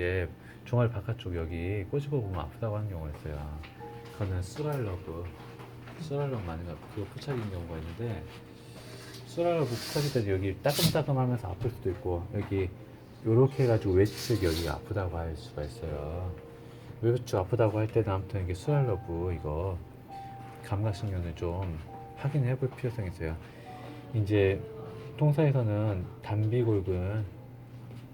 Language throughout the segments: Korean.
이제 종아리 바깥쪽 여기 꼬집어 보면 아프다고 하는 경우가 있어요. 그거는 수랄러브 많은 거 그거 포착인 경우가 있는데, 수랄러브 포착일 때 여기 따끔따끔하면서 아플 수도 있고, 여기 요렇게 해가지고 외측 여기가 아프다고 할 수가 있어요. 외측 아프다고 할 때는 아무튼 이게 수랄러브 이거 감각신경을 좀 확인해 볼 필요성이 있어요. 이제 통사에서는 단비골근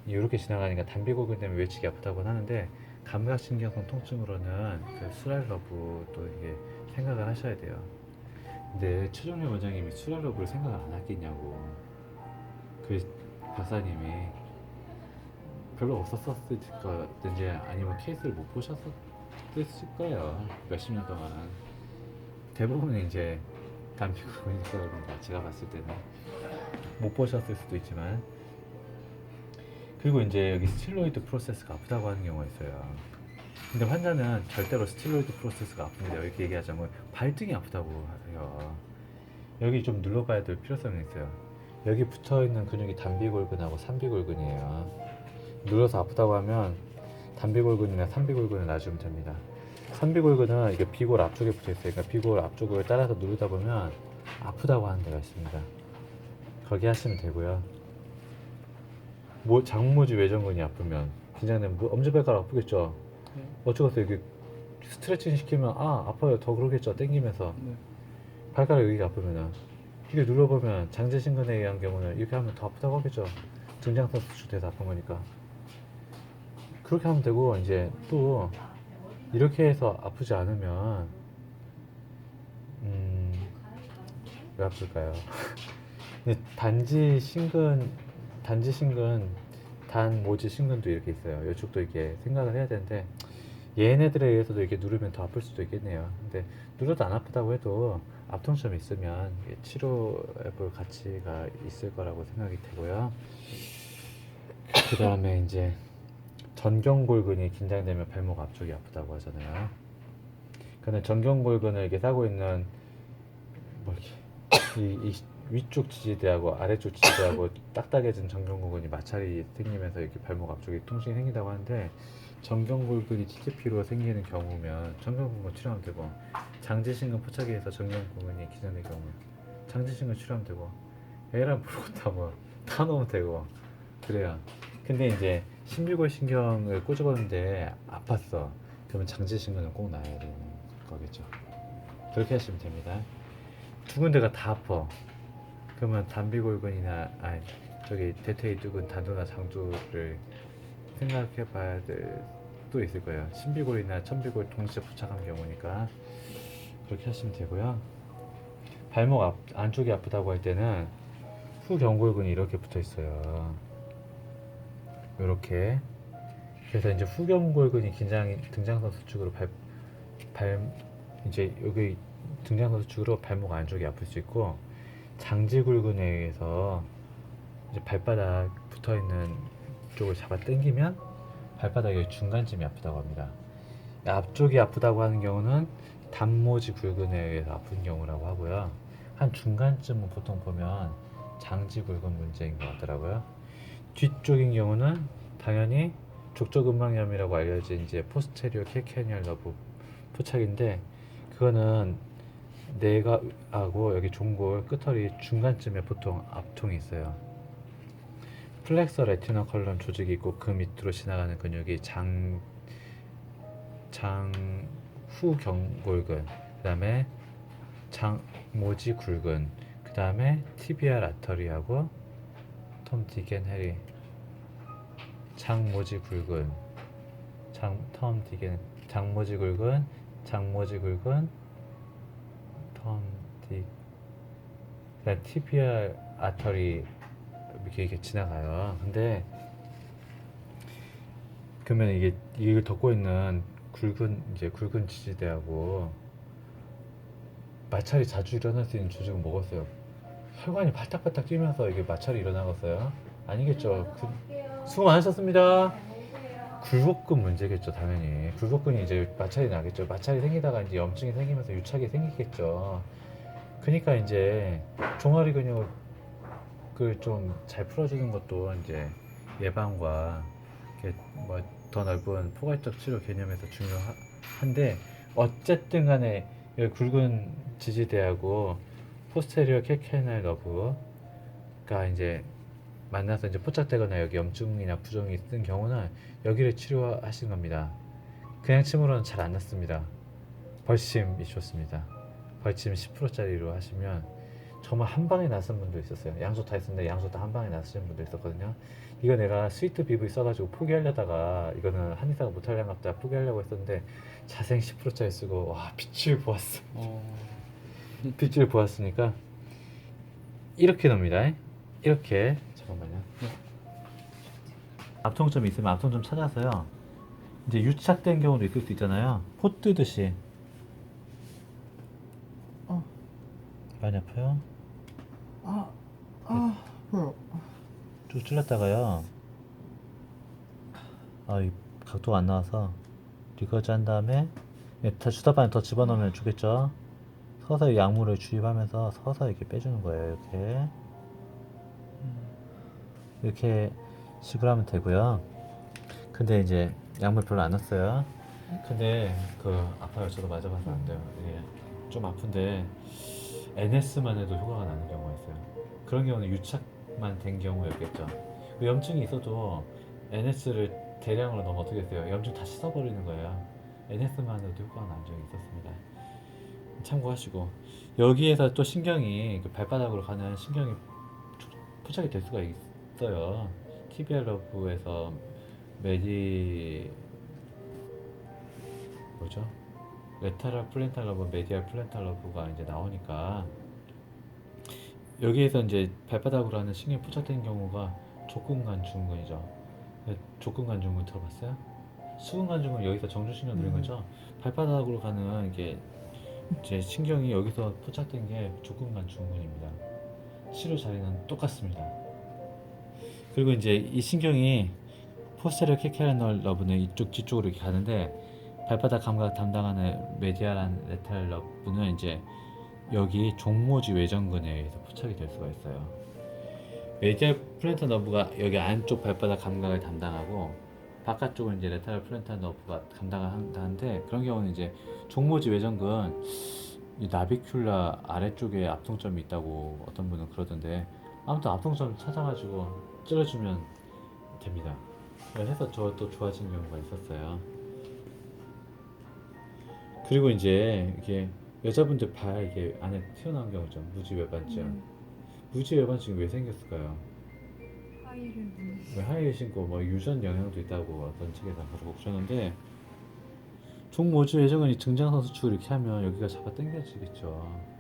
이렇게 지나가니까 단비골근 때문에 외측이 아프다고 하는데, 감각신경성 통증으로는 그 수랄러브도 이게 생각을 하셔야 돼요. 근데 최종래 원장님이 수랄러브를 생각을 안 하겠냐고, 그 박사님이 별로 없었을 거든지 아니면 케이스를 못 보셨을 거예요. 몇십 년 동안 대부분 이제 단비골근이니까 그런가, 제가 봤을 때는 못 보셨을 수도 있지만. 그리고 이제 여기 스틸로이드 프로세스가 아프다고 하는 경우가 있어요. 근데 환자는 절대로 스틸로이드 프로세스가 아픕니다. 이렇게 얘기하자면 발등이 아프다고 해요. 여기 좀 눌러봐야 될 필요성이 있어요. 여기 붙어있는 근육이 단비골근하고 삼비골근이에요. 눌러서 아프다고 하면 단비골근이나 삼비골근을 놔주면 됩니다. 삼비골근은 이게 비골 앞쪽에 붙어있어요. 그러니까 비골 앞쪽을 따라서 누르다 보면 아프다고 하는 데가 있습니다. 거기 하시면 되고요. 장모지 외전근이 아프면, 긴장되면 엄지발가락 아프겠죠. 네. 어쩌겠어요. 이게 스트레칭 시키면 아파요. 더 그러겠죠. 땡기면서. 네. 발가락 여기가 아프면은 이게 눌러보면 장제신근에 의한 경우는 이렇게 하면 더 아프다고 하겠죠. 등장선 수축돼서 아픈 거니까. 그렇게 하면 되고, 이제 또 이렇게 해서 아프지 않으면 왜 아플까요? 단지 신근, 단모지 신근도 이렇게 있어요. 이쪽도 이렇게 생각을 해야 되는데, 얘네들에 의해서도 이렇게 누르면 더 아플 수도 있겠네요. 근데 누르도 안 아프다고 해도 앞통점이 있으면 치료해볼 가치가 있을 거라고 생각이 되고요. 그 다음에 이제 전경골근이 긴장되면 발목 앞쪽이 아프다고 하잖아요. 근데 전경골근을 이렇게 싸고 있는 뭐 이렇게 이 위쪽 지지대하고 아래쪽 지지대하고 딱딱해진 전경골근이 마찰이 생기면서 이렇게 발목 앞쪽에 통증이 생긴다고 하는데, 전경골근이 TTP로 생기는 경우면 전경골근 치료하면 되고, 장지신근 포착에서 전경골근이 기전된 경우 장지신근 치료하면 되고, 에라 모르겠다 다 넣으면 되고 그래요. 근데 이제 신비골 신경을 꽂아봤는데 아팠어. 그러면 장지신근을 꼭 놔야 되는 거겠죠. 그렇게 하시면 됩니다. 두 군데가 다 아파. 그러면 단비골근이나 대퇴이두근 단두나 장두를 생각해 봐야 될 수도 있을 거예요. 신비골이나 천비골 동시에 부착한 경우니까 그렇게 하시면 되고요. 발목 안쪽이 아프다고 할 때는 후경골근이 이렇게 붙어 있어요. 이렇게. 그래서 이제 후경골근이 등장선 수축으로 이제 여기 등장선 수축으로 발목 안쪽이 아플 수 있고, 장지골근에 의해서 이제 발바닥 붙어 있는 쪽을 잡아 당기면 발바닥의 중간쯤이 아프다고 합니다. 앞쪽이 아프다고 하는 경우는 단모지 굴근에 의해서 아픈 경우라고 하고요. 한 중간쯤은 보통 보면 장지굴근 문제인 것 같더라고요. 뒤쪽인 경우는 당연히 족저근막염이라고 알려진 이제 포스테리어 캘캐니얼 너브 포착인데, 그거는 뇌가하고 여기 종골 끝털이 중간쯤에 보통 압통이 있어요. 플렉서 레티너 컬럼 조직이 있고, 그 밑으로 지나가는 근육이 장후경골근, 그 다음에 장모지 굴근, 그 다음에 티비알 아터리하고 텀 디겐 해리. 장모지 굴근, 장모지 굴근, 그다음 티비알 아터리 이렇게 지나가요. 근데 그러면 이걸 덮고 있는 굵은 지지대하고 마찰이 자주 일어날 수 있는 조직은 뭐겠어요? 혈관이 팔딱팔딱 뛰면서 이게 마찰이 일어나겠어요? 아니겠죠. 수고 많으셨습니다. 굴곡근 문제겠죠, 당연히. 굴곡근이 이제 마찰이 나겠죠. 마찰이 생기다가 이제 염증이 생기면서 유착이 생기겠죠. 그러니까 이제 종아리 근육을 좀 잘 풀어주는 것도 이제 예방과 이렇게 더 넓은 포괄적 치료 개념에서 중요한데 어쨌든 간에 여기 굵은 지지대하고 포스테리어 케케날 너브가 이제 만나서 이제 포착되거나 여기 염증이나 부종이 있는 경우는 여기를 치료하신 겁니다. 그냥 침으로는 잘 안 낫습니다. 벌침이 좋습니다. 벌침 10%짜리로 하시면 정말 한 방에 낫은 분도 있었어요. 양소 다 있었는데 양소 다 한 방에 낫으신 분도 있었거든요. 이거 내가 스위트 BV 써가지고 포기하려다가 이거는 한의사가 못하려나 포기하려고 했었는데 자생 10%짜리 쓰고 와 빛을 보았어. 빛을 보았으니까 이렇게 넣습니다. 이렇게 잠깐만요. 앞통점이 있으면 앞통점 찾아서요. 이제 유착된 경우도 있을 수 있잖아요. 포 뜨듯이. 많이 아파요? 쭉 찔렀다가요. 이 각도가 안 나와서 리거즈 한 다음에 다 주다 바에 더 집어넣으면 주겠죠. 서서히 약물을 주입하면서 서서히 이렇게 빼주는 거예요. 이렇게 식으로 하면 되고요. 근데 이제 약물 별로 안 넣었어요. 근데 아파요. 저도 맞아봐서 안 돼요. 이게 좀 아픈데 NS만 해도 효과가 나는 경우가 있어요. 그런 경우는 유착만 된 경우였겠죠. 염증이 있어도 NS를 대량으로 넣으면 어떻게 돼요? 염증 다 씻어버리는 거예요. NS만 해도 효과가 난 적이 있었습니다. 참고하시고 여기에서 또 신경이 발바닥으로 가는 신경이 포착이 될 수가 있어요. TBR 러브에서 뭐죠? 레타럴 플랜탈 러브, 메디알 플랜탈 러브가 이제 나오니까 여기에서 이제 발바닥으로 하는 신경이 포착된 경우가 족근간 중근이죠. 족근간 중근 들어봤어요? 수근간 중근 여기서 정주신경 들린 거죠. 발바닥으로 가는 이게 제 신경이 여기서 포착된 게 족근간 중근입니다. 치료 자리는 똑같습니다. 그리고 이제 이 신경이 포스테리어 케케라널 러브는 이쪽 뒤쪽으로 이렇게 가는데 발바닥 감각 담당하는 메디아란 레탈 러브는 이제 여기 종모지 외전근에 의해서 포착이 될 수가 있어요. 메디알 플랜터 너브가 여기 안쪽 발바닥 감각을 담당하고 바깥쪽은 이제 레타럴 플랜터 너브가 감당을 한다는데 그런 경우는 이제 종모지 외전근 이 나비큘라 아래쪽에 앞통점이 있다고 어떤 분은 그러던데 아무튼 앞통점 찾아가지고 찔러주면 됩니다. 해서 저도 좋아진 경우가 있었어요. 그리고 이제 이게 여자분들 이게 안에 튀어나온 경우죠. 무지외반증. 무지외반증이 왜 생겼을까요? 왜 하이힐 신고 뭐 유전 영향도 있다고 어떤 책에서 그러고 그러는데 종모지 외전근이 증장선수축을 이렇게 하면 여기가 잡아 당겨지겠죠.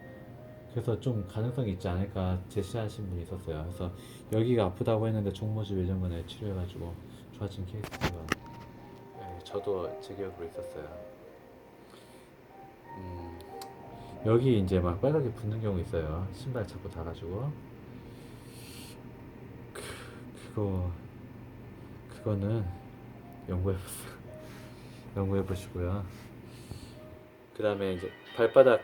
그래서 좀 가능성이 있지 않을까 제시하신 분이 있었어요. 그래서 여기가 아프다고 했는데 종모지 외전근에 치료해가지고 좋아진 케이스가 저도 제 기억으로 있었어요. 여기 이제 막 빨갛게 붓는 경우 있어요. 신발 자꾸 닿아가지고 그거는 연구해보세요. 연구해보시고요. 그 다음에 이제 발바닥